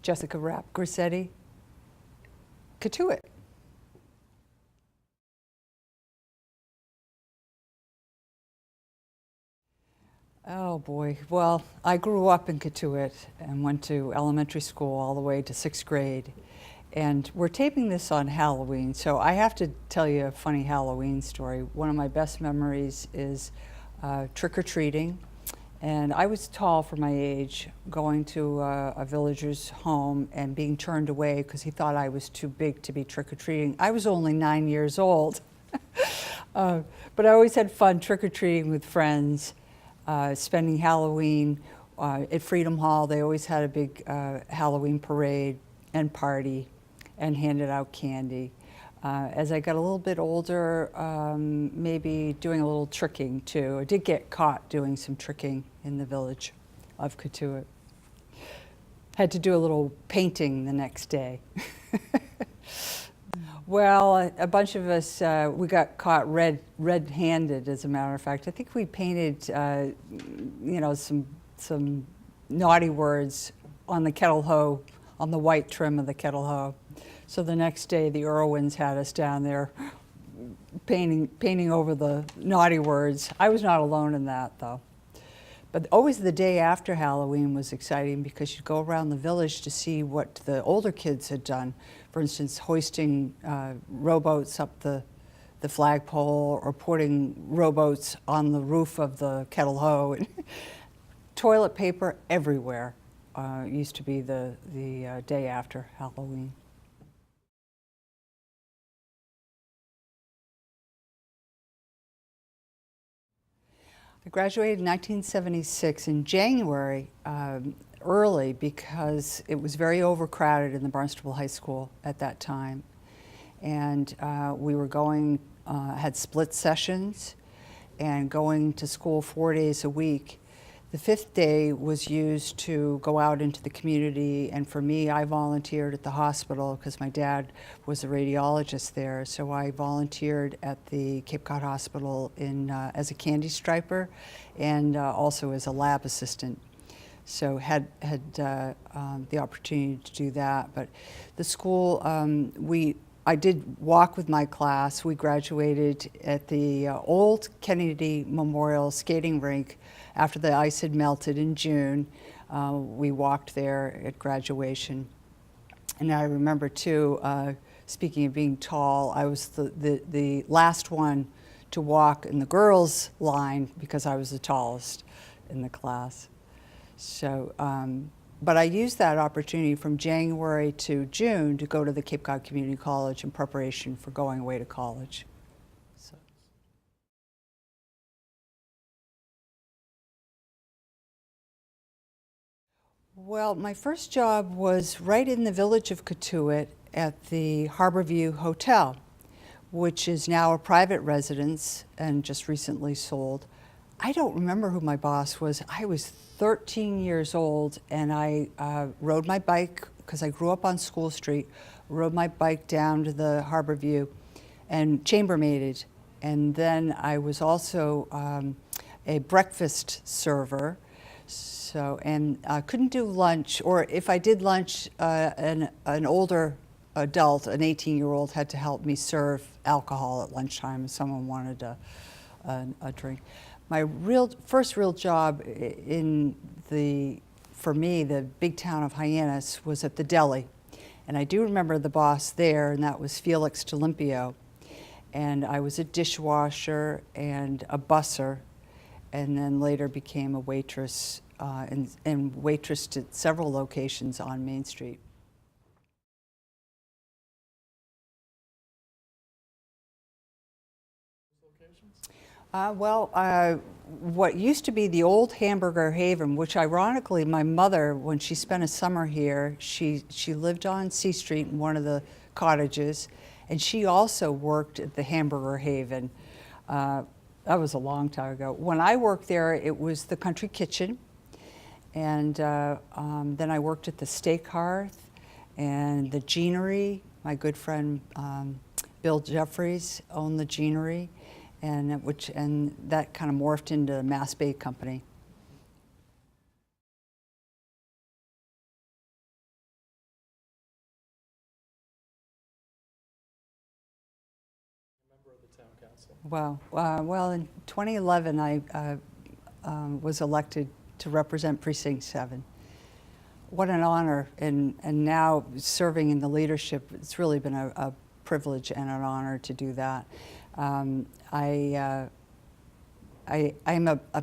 Jessica Rapp, Grassetti, Katuitt. Oh boy, well, I grew up in Katuitt and went to elementary school all the way to 6th grade. And we're taping this on Halloween, so I have to tell you a funny Halloween story. One of my best memories is trick-or-treating. And I was tall for my age, going to a villager's home and being turned away because he thought I was too big to be trick-or-treating. I was only 9 years old. But I always had fun trick-or-treating with friends, spending Halloween at Freedom Hall. They always had a big Halloween parade and party and handed out candy. As I got a little bit older, maybe doing a little tricking too. I did get caught doing some tricking in the village of Katuitt. Had to do a little painting the next day. Well, a bunch of us, we got caught red-handed, as a matter of fact. I think we painted, you know, some naughty words on the kettle hoe, on the white trim of the kettle hoe. So the next day, the Irwins had us down there painting over the naughty words. I was not alone in that, though. But always the day after Halloween was exciting because you'd go around the village to see what the older kids had done. For instance, hoisting rowboats up the flagpole or putting rowboats on the roof of the kettle hoe. Toilet paper everywhere used to be the day after Halloween. I graduated in 1976 in January, early, because it was very overcrowded in the Barnstable High School at that time. And we were going, had split sessions and going to school 4 days a week. The 5th day was used to go out into the community, and for me, I volunteered at the hospital because my dad was a radiologist there, so I volunteered at the Cape Cod Hospital as a candy striper and also as a lab assistant. So had the opportunity to do that. But the school, I did walk with my class. We graduated at the old Kennedy Memorial skating rink. After the ice had melted in June, we walked there at graduation. And I remember too, speaking of being tall, I was the last one to walk in the girls' line because I was the tallest in the class. So, but I used that opportunity from January to June to go to the Cape Cod Community College in preparation for going away to college. So. Well, my first job was right in the village of Katuitt at the Harborview Hotel, which is now a private residence and just recently sold. I don't remember who my boss was. I was 13 years old, and I rode my bike, because I grew up on School Street, rode my bike down to the Harborview and chambermaided. And then I was also a breakfast server. So, and couldn't do lunch, or if I did lunch, an older adult, an 18-year-old, had to help me serve alcohol at lunchtime if someone wanted a drink. My first real job for me, the big town of Hyannis, was at the deli. And I do remember the boss there, and that was Felix Tolimpio. And I was a dishwasher and a busser, and then later became a waitress and waitressed at several locations on Main Street. What used to be the old Hamburger Haven, which ironically my mother, when she spent a summer here, she lived on C Street in one of the cottages, and she also worked at the Hamburger Haven. That was a long time ago. When I worked there, it was the Country Kitchen, and then I worked at the Steak Hearth And the Jeanery, my good friend Bill Jeffries owned the Jeanery, and that kind of morphed into the Mass Bait Company. Member of the town council. Wow. Well, in 2011, I was elected to represent Precinct 7. What an honor, and now serving in the leadership, it's really been a privilege and an honor to do that. I'm a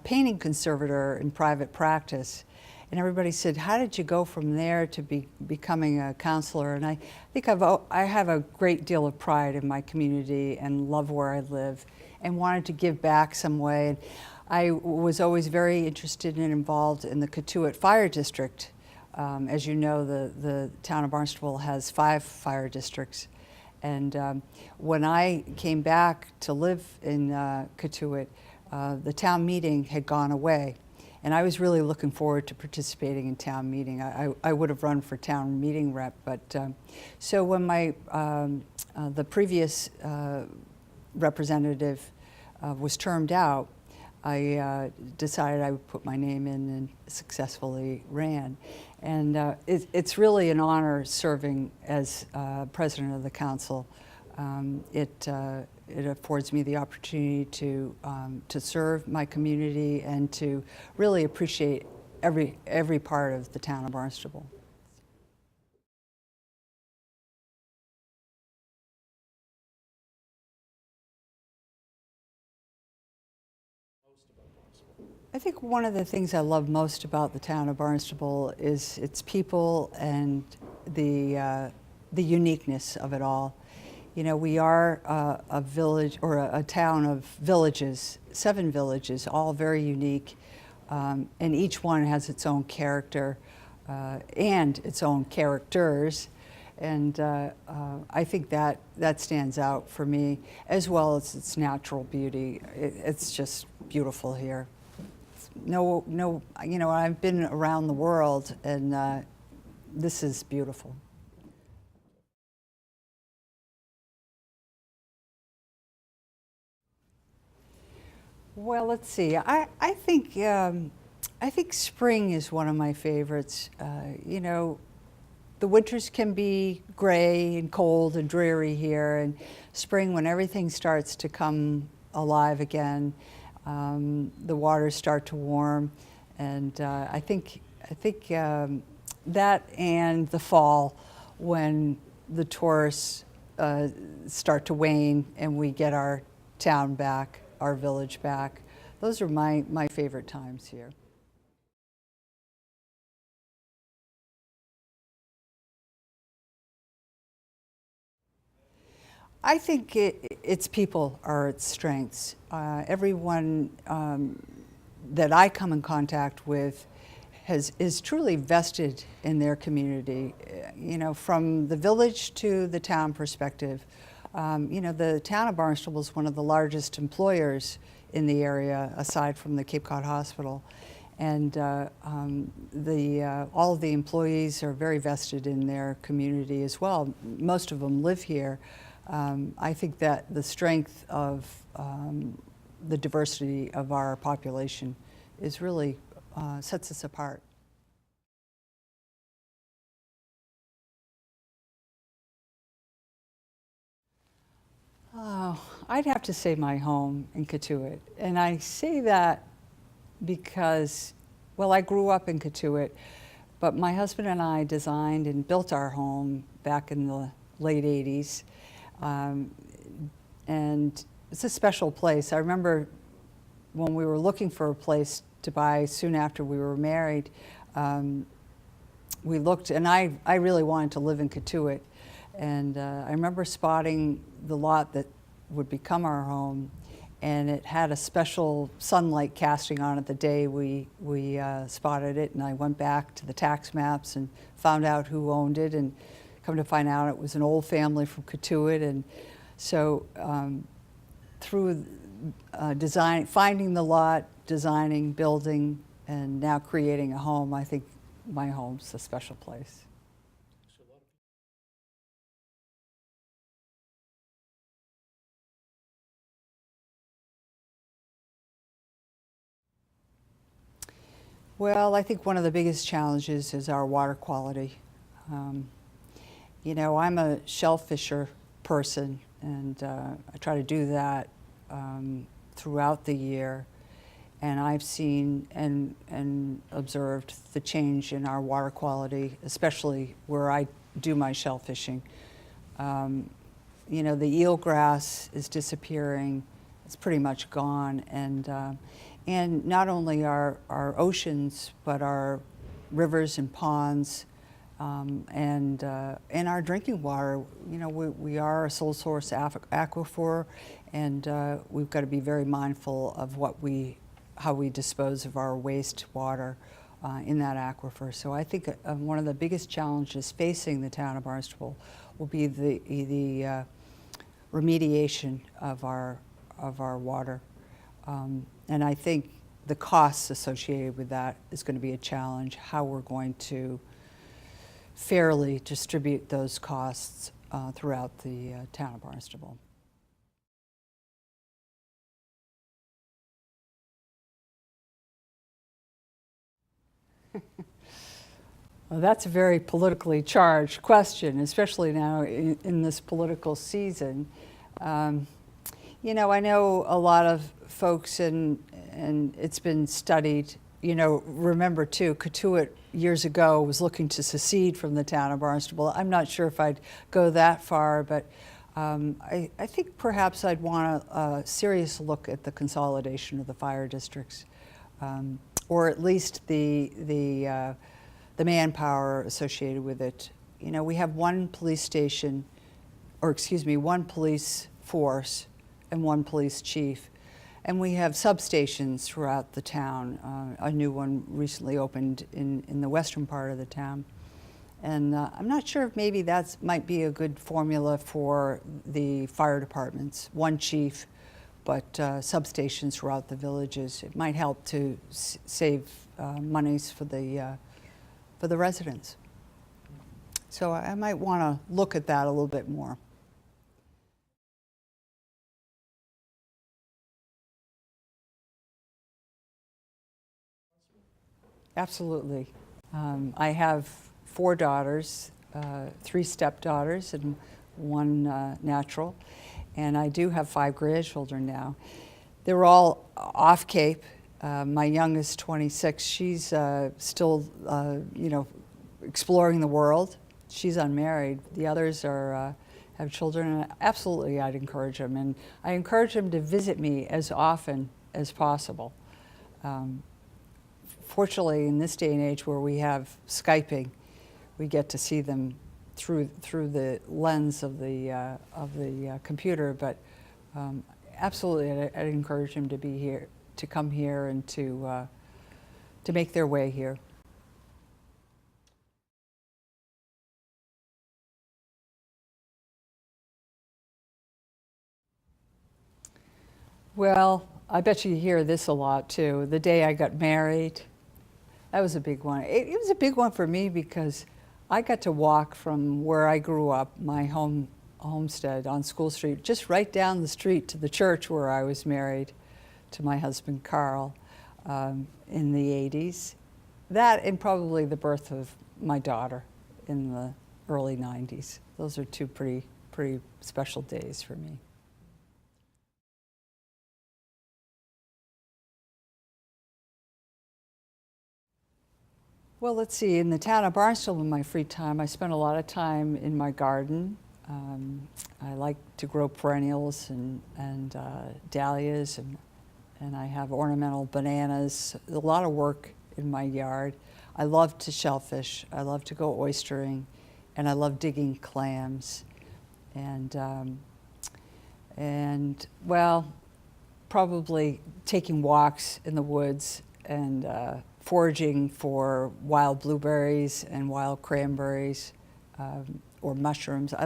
painting conservator in private practice, and everybody said, how did you go from there to becoming a counselor? And I think I have a great deal of pride in my community and love where I live and wanted to give back some way. And I was always very interested and involved in the Cotuit Fire District. As you know, the town of Barnstable has 5 fire districts. And when I came back to live in Cotuit, the town meeting had gone away. And I was really looking forward to participating in town meeting. I would have run for town meeting rep, but so when the previous representative was termed out, I decided I would put my name in and successfully ran. And it's really an honor serving as president of the council. It affords me the opportunity to serve my community and to really appreciate every part of the town of Barnstable. I think one of the things I love most about the town of Barnstable is its people and the uniqueness of it all. You know, we are a village, or a town of villages, 7 villages, all very unique, and each one has its own character and its own characters. And I think that stands out for me, as well as its natural beauty. It's just beautiful here. No, you know, I've been around the world, and this is beautiful. Well, let's see. I think spring is one of my favorites. You know, the winters can be gray and cold and dreary here, and spring, when everything starts to come alive again, the waters start to warm, and I think that, and the fall, when the tourists start to wane and we get our town back, our village back. Those are my favorite times here. I think its people are its strengths. Everyone that I come in contact with is truly vested in their community. You know, from the village to the town perspective. You know, the town of Barnstable is one of the largest employers in the area, aside from the Cape Cod Hospital. And all of the employees are very vested in their community as well. Most of them live here. I think that the strength of the diversity of our population is really sets us apart. Oh, I'd have to say my home in Cotuit. And I say that because, well, I grew up in Cotuit, but my husband and I designed and built our home back in the late 80s. And it's a special place. I remember when we were looking for a place to buy soon after we were married, we looked, and I really wanted to live in Cotuit. And I remember spotting the lot that would become our home, and it had a special sunlight casting on it the day we spotted it. And I went back to the tax maps and found out who owned it, and come to find out it was an old family from Cotuit. And so through finding the lot, designing, building, and now creating a home, I think my home's a special place. Well, I think one of the biggest challenges is our water quality. Um, I'm a shellfisher person, and I try to do that throughout the year. And I've seen and observed the change in our water quality, especially where I do my shellfishing. Um, the eelgrass is disappearing; it's pretty much gone, and not only our oceans, but our rivers and ponds, and our drinking water. We are a sole source aquifer, and we've got to be very mindful of how we dispose of our wastewater in that aquifer. So I think one of the biggest challenges facing the town of Barnstable will be the remediation of our water. And I think the costs associated with that is going to be a challenge, how we're going to fairly distribute those costs throughout the town of Barnstable. Well, that's a very politically charged question, especially now in this political season. Um, I know a lot of folks, and it's been studied. Remember too, Cotuit years ago was looking to secede from the town of Barnstable. I'm not sure if I'd go that far, but I think perhaps I'd want a serious look at the consolidation of the fire districts, or at least the manpower associated with it. We have one police station, one police force and one police chief. And we have substations throughout the town. A new one recently opened in the western part of the town. And I'm not sure if maybe that might be a good formula for the fire departments. One chief, but substations throughout the villages. It might help to save monies for the residents. So I might want to look at that a little bit more. Absolutely. I have 4 daughters, 3 stepdaughters and 1 natural, and I do have 5 grandchildren now. They're all off Cape. My youngest, 26, she's still, exploring the world. She's unmarried. The others have children, and absolutely I'd encourage them. And I encourage them to visit me as often as possible. Fortunately, in this day and age where we have Skyping, we get to see them through the lens of the computer. But absolutely, I'd encourage them to be here, to come here, and to make their way here. Well, I bet you hear this a lot too. The day I got married. That was a big one. It was a big one for me because I got to walk from where I grew up, my homestead on School Street, just right down the street to the church where I was married to my husband, Carl, in the 80s. That and probably the birth of my daughter in the early 90s. Those are 2 pretty special days for me. Well, let's see. In the town of Barnstable, in my free time, I spend a lot of time in my garden. I like to grow perennials and dahlias, and I have ornamental bananas. A lot of work in my yard. I love to shellfish. I love to go oystering, and I love digging clams. And well, probably taking walks in the woods and foraging for wild blueberries and wild cranberries, or mushrooms. I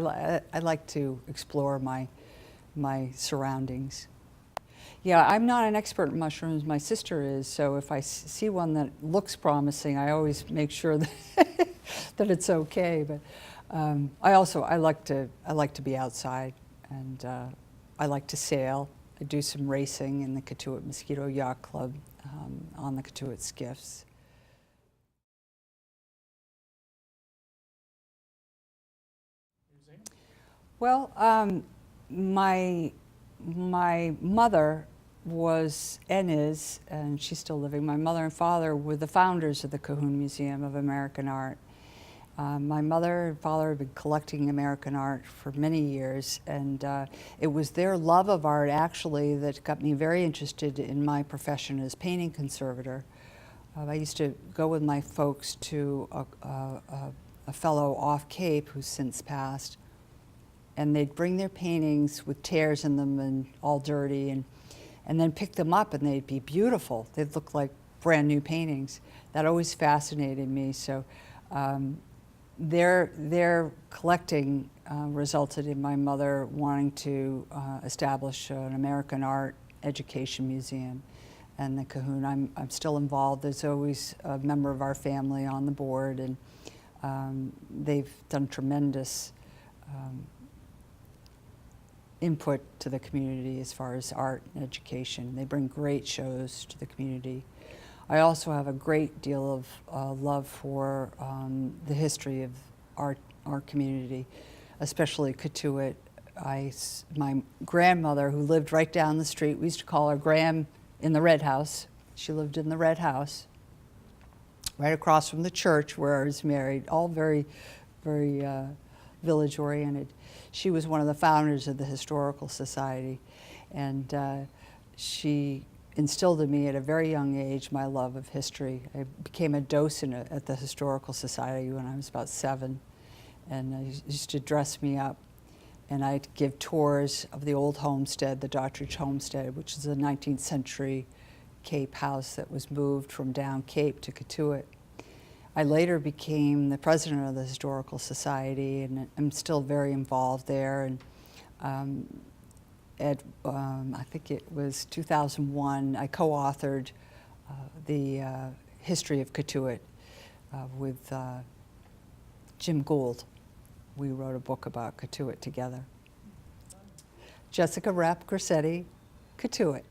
like to explore my surroundings. Yeah, I'm not an expert in mushrooms. My sister is, so if I see one that looks promising, I always make sure that that it's okay. But I like to be outside, and I like to sail. I do some racing in the Cotuit Mosquito Yacht Club on the Cotuit skiffs. Well, my mother was and is, and she's still living, my mother and father were the founders of the Cahoon Museum of American Art. My mother and father had been collecting American art for many years, and it was their love of art actually that got me very interested in my profession as painting conservator. I used to go with my folks to a fellow off Cape who's since passed, and they'd bring their paintings with tears in them and all dirty, and then pick them up and they'd be beautiful. They'd look like brand new paintings. That always fascinated me. So their collecting resulted in my mother wanting to establish an American art education museum. And the Cahoon, I'm still involved. There's always a member of our family on the board, and they've done tremendous input to the community as far as art and education. They bring great shows to the community. I also have a great deal of love for the history of our community, especially Cotuit. My grandmother, who lived right down the street, we used to call her Gram in the Red House. She lived in the Red House, right across from the church where I was married, all very, very village-oriented. She was one of the founders of the Historical Society, and she instilled in me at a very young age my love of history. I became a docent at the Historical Society when I was about 7, and she used to dress me up, and I'd give tours of the old homestead, the Doddridge Homestead, which is a 19th century Cape house that was moved from down Cape to Cotuit. I later became the president of the Historical Society, and I'm still very involved there. And I think it was 2001, I co-authored the history of Cotuit with Jim Gould. We wrote a book about Cotuit together. Jessica Rapp, Grassetti, Cotuit.